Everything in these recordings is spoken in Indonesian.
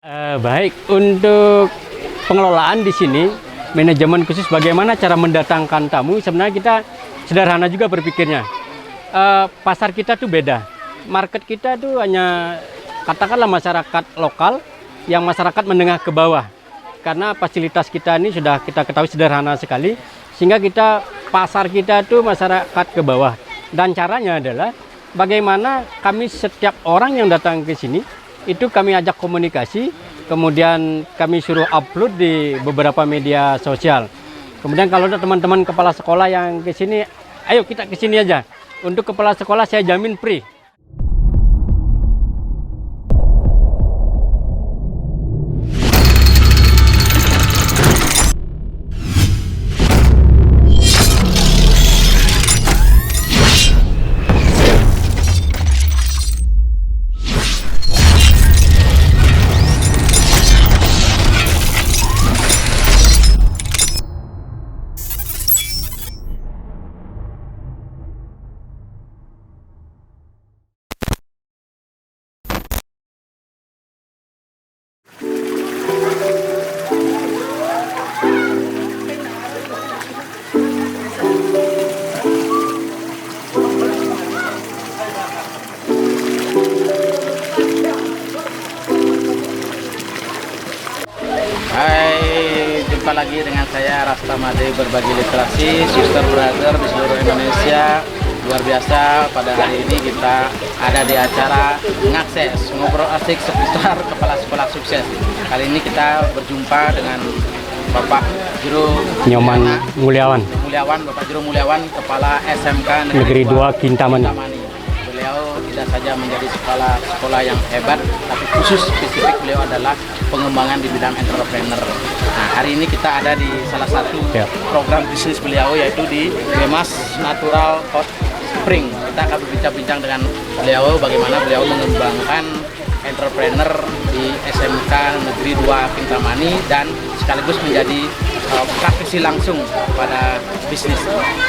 Baik, untuk pengelolaan di sini, manajemen khusus bagaimana cara mendatangkan tamu, sebenarnya kita sederhana juga berpikirnya. Pasar kita tuh beda, market kita tuh hanya katakanlah masyarakat lokal yang masyarakat menengah ke bawah. Karena fasilitas kita ini sudah kita ketahui sederhana sekali, sehingga pasar kita tuh masyarakat ke bawah. Dan caranya adalah bagaimana kami setiap orang yang datang ke sini, itu kami ajak komunikasi, kemudian kami suruh upload di beberapa media sosial. Kemudian kalau ada teman-teman kepala sekolah yang ke sini, ayo kita ke sini aja. Untuk kepala sekolah saya jamin free. Hai, jumpa lagi dengan saya Rasta Made, berbagi literasi, sister brother di seluruh Indonesia. Luar biasa, pada hari ini kita ada di acara ngakses, ngobrol asik seputar kepala sekolah sukses. Kali ini kita berjumpa dengan Bapak Jero Mulyawan, Bapak Jero Mulyawan, Kepala SMK Negeri 2 Kintamani. Beliau tidak saja menjadi sekolah yang hebat, tapi khusus spesifik beliau adalah pengembangan di bidang entrepreneur. Nah, hari ini kita ada di salah satu program bisnis beliau, yaitu di Bemas Natural Hot Spring. Kita akan berbincang-bincang dengan beliau bagaimana beliau mengembangkan entrepreneur di SMK Negeri 2 Kintamani dan sekaligus menjadi praktisi langsung pada bisnis.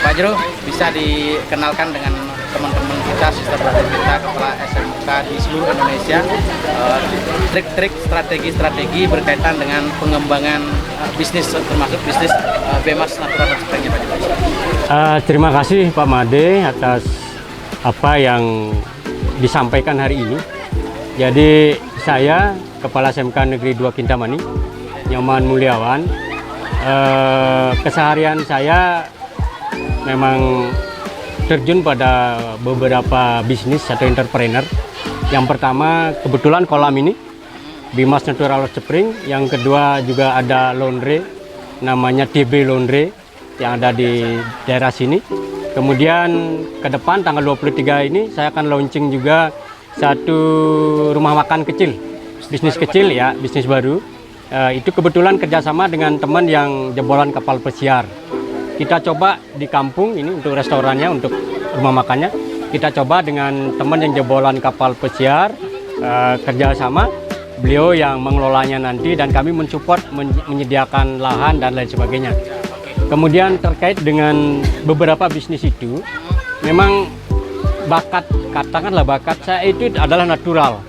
Pak Jero, bisa dikenalkan dengan teman-teman kita, sister brother kita, kepala SMK di seluruh Indonesia, trik-trik, strategi berkaitan dengan pengembangan bisnis, termasuk bisnis Bemas Natural Hot Spring. Terima kasih Pak Made atas apa yang disampaikan hari ini. Jadi saya Kepala SMK Negeri 2 Kintamani, Nyoman Mulyawan. Keseharian saya memang terjun pada beberapa bisnis atau entrepreneur. Yang pertama kebetulan kolam ini, Bemas Natural Hot Spring. Yang kedua juga ada laundry, namanya TB Laundry yang ada di daerah sini. Kemudian ke depan tanggal 23 ini saya akan launching juga satu rumah makan kecil, bisnis kecil ya, bisnis baru. Itu kebetulan kerjasama dengan teman yang jebolan kapal pesiar. Kita coba di kampung ini untuk restorannya, untuk rumah makannya. Kita coba dengan teman yang jebolan kapal pesiar, kerjasama. Beliau yang mengelolanya nanti dan kami mensupport, menyediakan lahan dan lain sebagainya. Kemudian terkait dengan beberapa bisnis itu, memang katakanlah bakat saya itu adalah natural.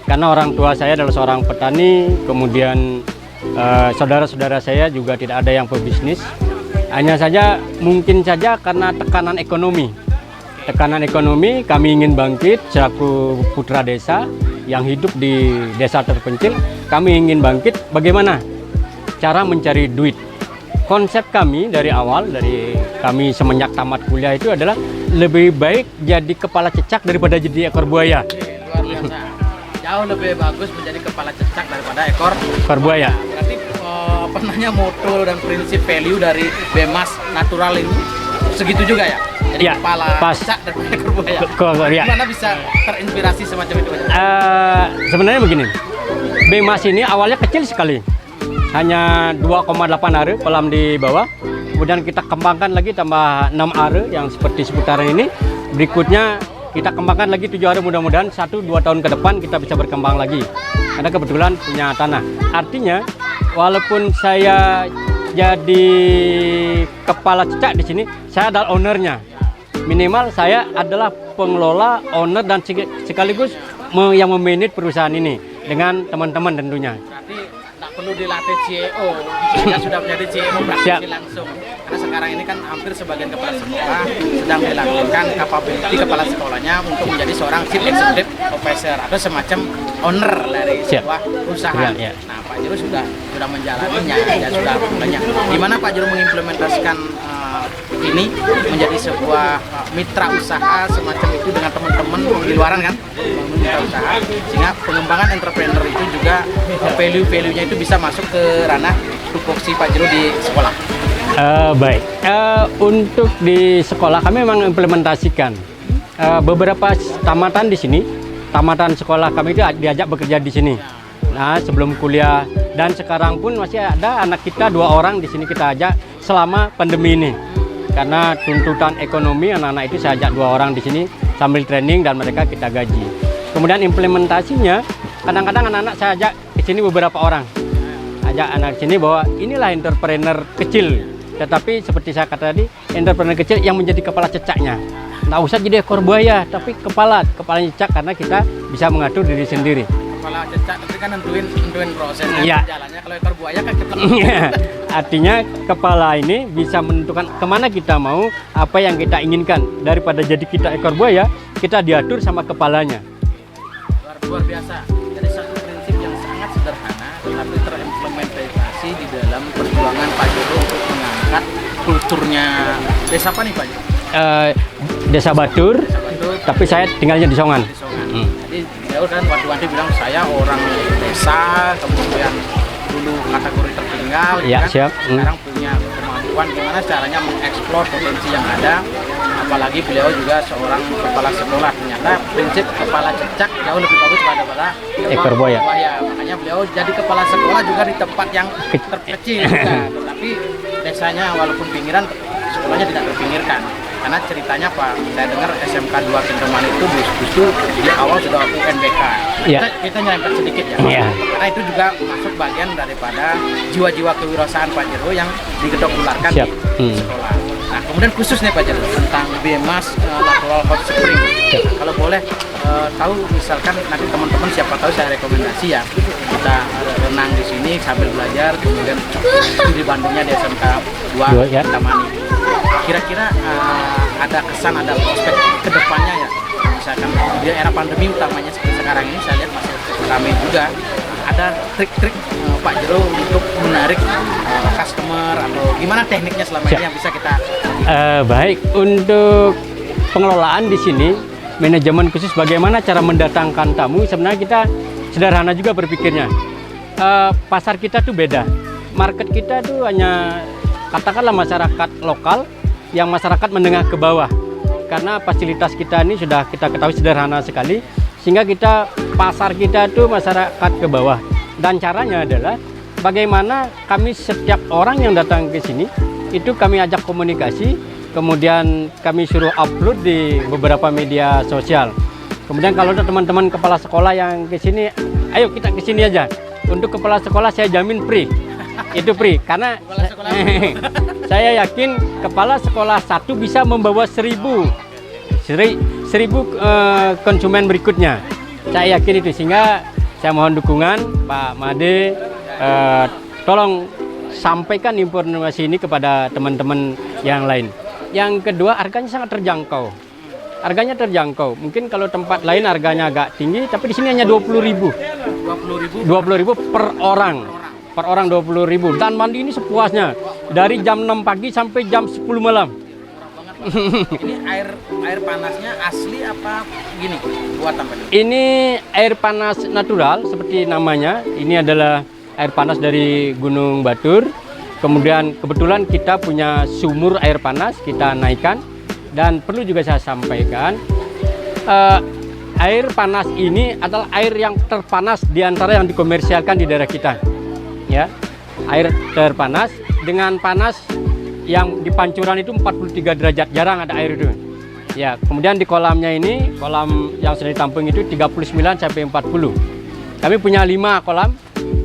Karena orang tua saya adalah seorang petani, kemudian saudara-saudara saya juga tidak ada yang pebisnis. Hanya saja mungkin saja karena tekanan ekonomi. Tekanan ekonomi, kami ingin bangkit selaku putra desa yang hidup di desa terpencil. Kami ingin bangkit, bagaimana cara mencari duit. Konsep kami dari awal, dari kami semenjak tamat kuliah itu adalah lebih baik jadi kepala cecak daripada jadi ekor buaya. Luar biasa. Jauh lebih bagus menjadi kepala cecak daripada ekor buaya. Berarti moto dan prinsip value dari Bemas Natural ini segitu juga ya? Jadi ya, kepala cecak daripada ekor buaya. Gimana bisa terinspirasi semacam itu? Sebenarnya begini, Bemas ini awalnya kecil sekali, hanya 2,8 are kolam di bawah. Kemudian kita kembangkan lagi tambah 6 are yang seperti seputaran ini. Berikutnya kita kembangkan lagi 7 are, mudah-mudahan 1-2 tahun ke depan kita bisa berkembang lagi. Karena kebetulan punya tanah. Artinya, walaupun saya jadi kepala cecak di sini, saya adalah ownernya. Minimal saya adalah pengelola, owner dan sekaligus yang memanage perusahaan ini. dengan teman-teman tentunya. Berarti nggak perlu dilatih CEO, jika sudah menjadi CEO praktisi langsung. Karena sekarang ini kan hampir sebagian kepala sekolah sedang dilakukan capability kepala sekolahnya untuk menjadi seorang chief executive officer atau semacam owner dari sebuah perusahaan. Nah, Pak Jero sudah menjalaninya dan sudah banyak. Gimana Pak Jero mengimplementasikan ini menjadi sebuah mitra usaha semacam itu dengan teman-teman di luaran kan, mitra usaha, sehingga pengembangan entrepreneur itu juga value-nya itu bisa masuk ke ranah tupoksi Pak Jero di sekolah. Baik, untuk di sekolah kami memang implementasikan beberapa tamatan di sini. Tamatan sekolah kami itu diajak bekerja di sini. Nah, sebelum kuliah dan sekarang pun masih ada anak kita 2 orang di sini kita ajak selama pandemi ini. Karena tuntutan ekonomi anak-anak itu saya ajak 2 orang di sini sambil training dan mereka kita gaji. Kemudian implementasinya kadang-kadang anak-anak saya ajak ke sini beberapa orang. Ajak anak sini bahwa inilah entrepreneur kecil. Tetapi seperti saya kata tadi, entrepreneur kecil yang menjadi kepala cecaknya. Nggak usah jadi ekor buaya, tapi kepala cecak karena kita bisa mengatur diri sendiri. Kepala cecak tapi kan nentuin prosesnya, jalannya. Kalau ekor buaya kan kita. Artinya kepala ini bisa menentukan kemana kita mau, apa yang kita inginkan. Daripada jadi kita ekor buaya, kita diatur sama kepalanya. Luar biasa. Dari satu prinsip yang sangat sederhana, tapi terimplementasi di dalam perjuangan Pak Jero untuk mengangkat kulturnya desa apa nih Pak Jero? Desa Batur, tapi saya tinggalnya di Songan. Jadi beliau kan waktu bilang saya orang desa, kemudian dulu kategori tertinggal, kan? Siap. Sekarang punya kemampuan gimana caranya mengeksplor potensi yang ada. Apalagi beliau juga seorang kepala sekolah, ternyata prinsip kepala cecak jauh lebih bagus daripada ekor buaya. Makanya beliau jadi kepala sekolah juga di tempat yang terkecil juga. Tetapi desanya walaupun pinggiran, sekolahnya tidak terpinggirkan. Karena ceritanya Pak, saya dengar SMK 2 Kinteman itu justru di awal sudah UNBK. Kita nyerempet sedikit ya. Karena itu juga masuk bagian daripada jiwa-jiwa kewirausahaan Pak Jero yang dikedokularkan di sekolah. Nah, kemudian khusus nih Pak Jero tentang BEMAS Natural Hot Spring. Kalau boleh tahu, misalkan nanti teman-teman siapa tahu saya rekomendasi ya, kita renang di sini sambil belajar, kemudian di Bandungnya di SMK 2 Kintamani. Kira-kira ada kesan, ada prospek ke depannya ya, misalkan di era pandemi utamanya seperti sekarang ini saya lihat masih ramai juga. Ada trik-trik Pak Jero untuk menarik customer atau gimana tekniknya selama ini yang bisa kita baik, untuk pengelolaan di sini manajemen khusus bagaimana cara mendatangkan tamu, sebenarnya kita sederhana juga berpikirnya. Pasar kita tuh beda, market kita tuh hanya katakanlah masyarakat lokal yang masyarakat menengah ke bawah, karena fasilitas kita ini sudah kita ketahui sederhana sekali, sehingga pasar kita tuh masyarakat ke bawah. Dan caranya adalah bagaimana kami setiap orang yang datang ke sini itu kami ajak komunikasi, kemudian kami suruh upload di beberapa media sosial. Kemudian kalau ada teman-teman kepala sekolah yang ke sini, ayo kita ke sini aja. Untuk kepala sekolah saya jamin free. Itu free karena saya yakin kepala sekolah satu bisa membawa 1000 konsumen berikutnya. Saya yakin itu, sehingga saya mohon dukungan Pak Made, tolong sampaikan informasi ini kepada teman-teman yang lain. Yang kedua, harganya sangat terjangkau. Harganya terjangkau. Mungkin kalau tempat lain harganya agak tinggi, tapi di sini hanya 20.000. 20.000 per orang. Per orang 20.000. Dan mandi ini sepuasnya. Dari jam 6 pagi sampai jam 10 malam. Ini air panasnya asli apa gini? Buat apa? Ini air panas natural seperti namanya. Ini adalah air panas dari Gunung Batur. Kemudian kebetulan kita punya sumur air panas, kita naikkan. Dan perlu juga saya sampaikan, air panas ini adalah air yang terpanas di antara yang dikomersialkan di daerah kita. Ya, air terpanas dengan panas yang di pancuran itu 43 derajat, jarang ada air itu. Ya, kemudian di kolamnya ini, kolam yang sudah ditampung itu 39 sampai 40. Kami punya 5 kolam,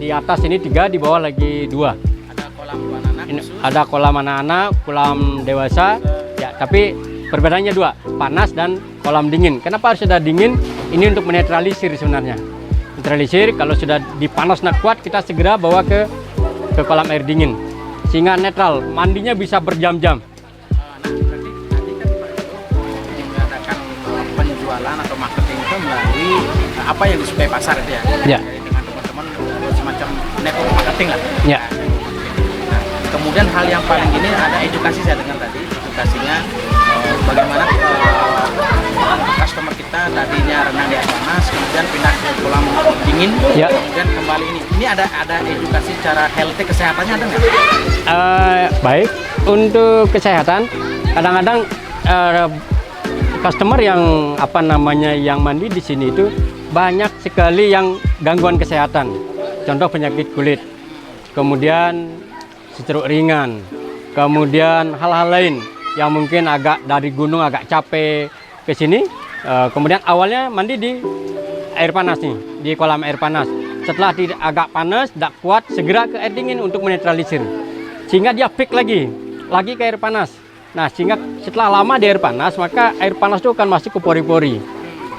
di atas ini 3, di bawah lagi 2. Ada kolam anak-anak khusus. Ada kolam anak-anak, kolam dewasa. Ya, tapi perbedaannya 2, panas dan kolam dingin. Kenapa harus ada dingin? Ini untuk menetralisir sebenarnya. netralisir. Kalau sudah dipanas nak kuat, kita segera bawa ke kolam air dingin sehingga netral, mandinya bisa berjam-jam. Nah, berarti tadi kan Pak Jero mengadakan penjualan atau marketing itu melalui apa yang disukai pasar itu ya? Ya. Jadi dengan teman-teman semacam network marketing lah. Ya. Nah, kemudian hal yang paling ini ada edukasi, saya dengar tadi edukasinya bagaimana customer kita tadinya renang di air panas, kemudian pindah ke kolam dingin, Ya. kemudian kembali ini. Ini ada edukasi cara healthy kesehatannya ada nggak? Baik, untuk kesehatan kadang-kadang customer yang yang mandi di sini itu banyak sekali yang gangguan kesehatan. Contoh penyakit kulit, kemudian stroke ringan, kemudian hal-hal lain yang mungkin agak dari gunung agak capek ke sini. Kemudian awalnya mandi di air panas nih, di kolam air panas. Setelah agak panas, tidak kuat, segera ke air dingin untuk menetralisir. Sehingga dia pick lagi ke air panas. Nah, sehingga setelah lama di air panas, maka air panas itu akan masuk ke pori-pori.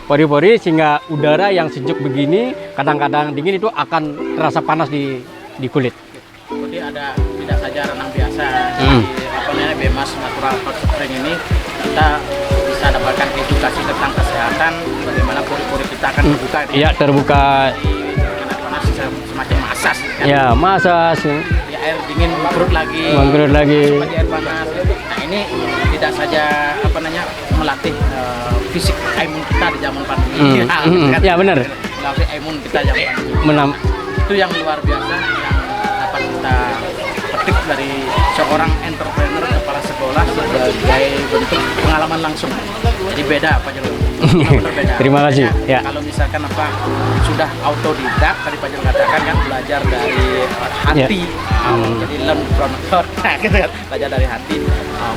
Pori-pori sehingga udara yang sejuk begini, kadang-kadang dingin itu akan terasa panas di kulit. Jadi ada tidak saja renang biasa, di Bemas Natural Hot Spring ini kita bisa dapatkan edukasi tentang kesehatan, bagaimana pori-pori kita akan terbuka. Iya, terbuka. Di panas semacam masas. Kan? Ya, masas. Di air dingin mengkerut lagi. Di air panas. Nah, ini tidak saja melatih fisik imun kita di zaman pandemi. Ya, benar. Melatih imun kita zaman pandemi. Itu yang luar biasa yang dapat kita petik dari seorang entrepreneur kepala sekolah sebagai bentuk pengalaman langsung. Jadi beda Pak Jero. Berbeda. Terima kasih. Ya. Kalau misalkan sudah autodidak tadi Pak Jero katakan kan belajar dari hati. Jadi learn from heart. Gitu kan. Belajar dari hati,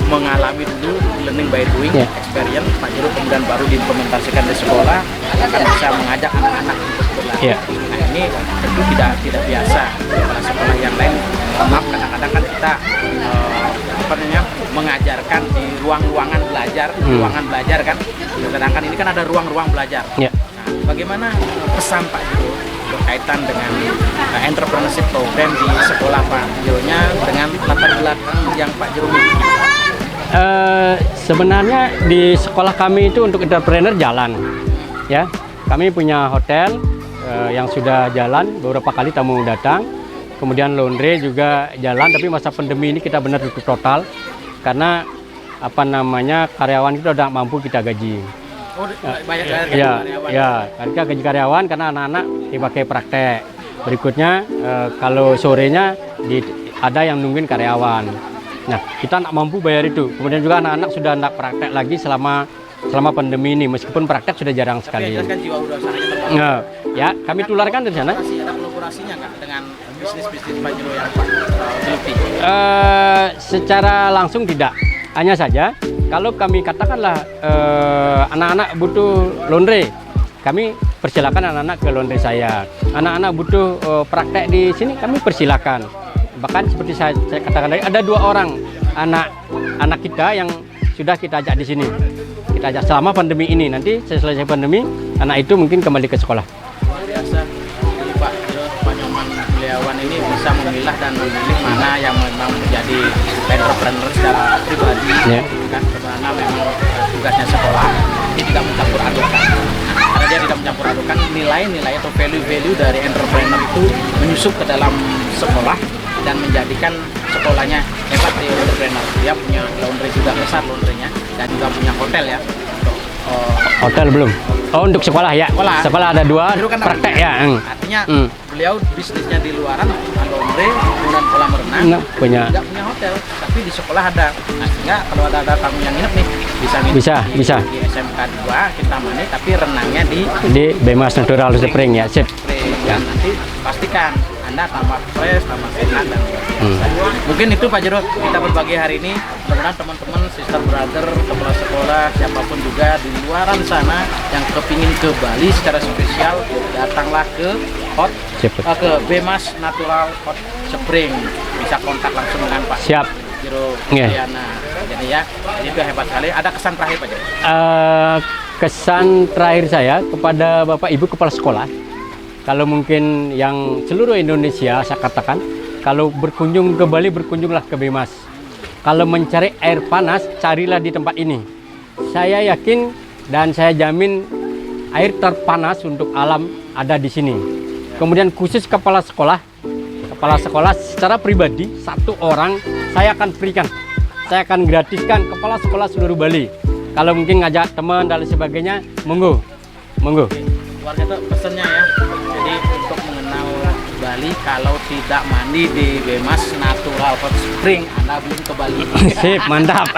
mengalami dulu, learning by doing, experience. Pak Jero kemudian baru diimplementasikan di sekolah, akan bisa mengajak anak-anak untuk berlatih. Nah, ini tentu tidak biasa. Kepala sekolah yang lain, maaf kadang-kadang kan kita mengajarkan di ruangan belajar kan. Sedangkan ini kan ada ruang-ruang belajar. Nah, bagaimana pesan Pak Jero berkaitan dengan entrepreneurship program di sekolah Pak Jero-nya dengan latar belakang yang Pak Jero miliki? Sebenarnya di sekolah kami itu untuk entrepreneur jalan, ya. Kami punya hotel yang sudah jalan, beberapa kali tamu datang. Kemudian laundry juga jalan, tapi masa pandemi ini kita benar tutup total karena karyawan kita udah mampu kita gaji. Oh, banyak karyawan. Ya, kita gaji karyawan karena anak-anak dipakai praktek. Berikutnya kalau sorenya ada yang nungguin karyawan. Nah, kita nak mampu bayar itu. Kemudian juga anak-anak sudah tidak praktek lagi selama pandemi ini, meskipun praktek sudah jarang sekali. Tapi jiwa usahanya Nah, ya kami tularkan dari sana. Ada kolaborasinya nggak dengan bisnis-bisnis Pak Jero yang Pak miliki? Secara langsung tidak. Hanya saja kalau kami katakanlah anak-anak butuh laundry, kami persilakan anak-anak ke laundry saya. Anak-anak butuh praktek di sini, kami persilakan. Bahkan seperti saya katakan tadi, ada 2 orang anak kita yang sudah kita ajak di sini. Kita ajak selama pandemi ini. Nanti selesai pandemi, anak itu mungkin kembali ke sekolah. Biasa Pak Jero, Pak Nyoman Buliawan ini bisa memilah dan memilih mana yang memang menjadi entrepreneur secara pribadi, kan? Karena memang tugasnya sekolah, dia tidak mencampur adukan. Karena dia tidak mencampur adukan nilai-nilai atau value-value dari entrepreneur itu menyusup ke dalam sekolah dan menjadikan sekolahnya hebat di entrepreneur. Dia punya laundry juga besar laundrynya dan juga punya hotel ya. Hotel belum. Oh, untuk sekolah ya. Sekolah ada 2 kan praktek ya. Artinya beliau bisnisnya di luaran laundry, kemudian kolam renang, tidak punya hotel, tapi di sekolah ada. Nah, sehingga kalau ada tamu yang nginep nih bisa di SMK 2 kita mandi, tapi renangnya di Bemas Natural Hot Spring ya. Sip. Dan nanti pastikan Anda tambah fresh, tambah sehat dan mungkin itu Pak Jero kita berbagi hari ini. Mudah-mudahan teman-teman, sister brother, kepala sekolah, siapapun juga di luaran sana yang kepingin ke Bali secara spesial, datanglah ke ke Bemas Natural Hot Spring. Bisa kontak langsung dengan Pak Jero Diana. Jadi ya, itu hebat sekali. Ada kesan terakhir Pak Jero? Kesan terakhir saya kepada Bapak Ibu kepala sekolah, Kalau mungkin yang seluruh Indonesia saya katakan, kalau berkunjung ke Bali, berkunjunglah ke Bemas. Kalau mencari air panas, carilah di tempat ini. Saya yakin dan saya jamin air terpanas untuk alam ada di sini. Kemudian khusus kepala sekolah secara pribadi 1 orang saya akan berikan. Saya akan gratiskan kepala sekolah seluruh Bali. Kalau mungkin ngajak teman dan lain sebagainya, monggo. Monggo. Warga itu pesennya ya. Jadi untuk mengenal Bali, kalau tidak mandi di Bemas Natural Hot Spring, Anda belum ke Bali. Sip, mantap.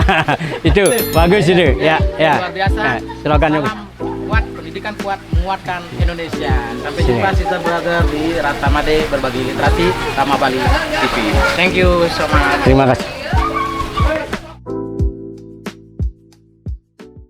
Itu bagus itu. Ya, ya. Luar biasa. Nah, slogannya. Salam kuat, pendidikan kuat, menguatkan Indonesia. Sampai jumpa sister brother di Ratamade berbagi literasi Rama Bali TV. Thank you so much. Terima kasih.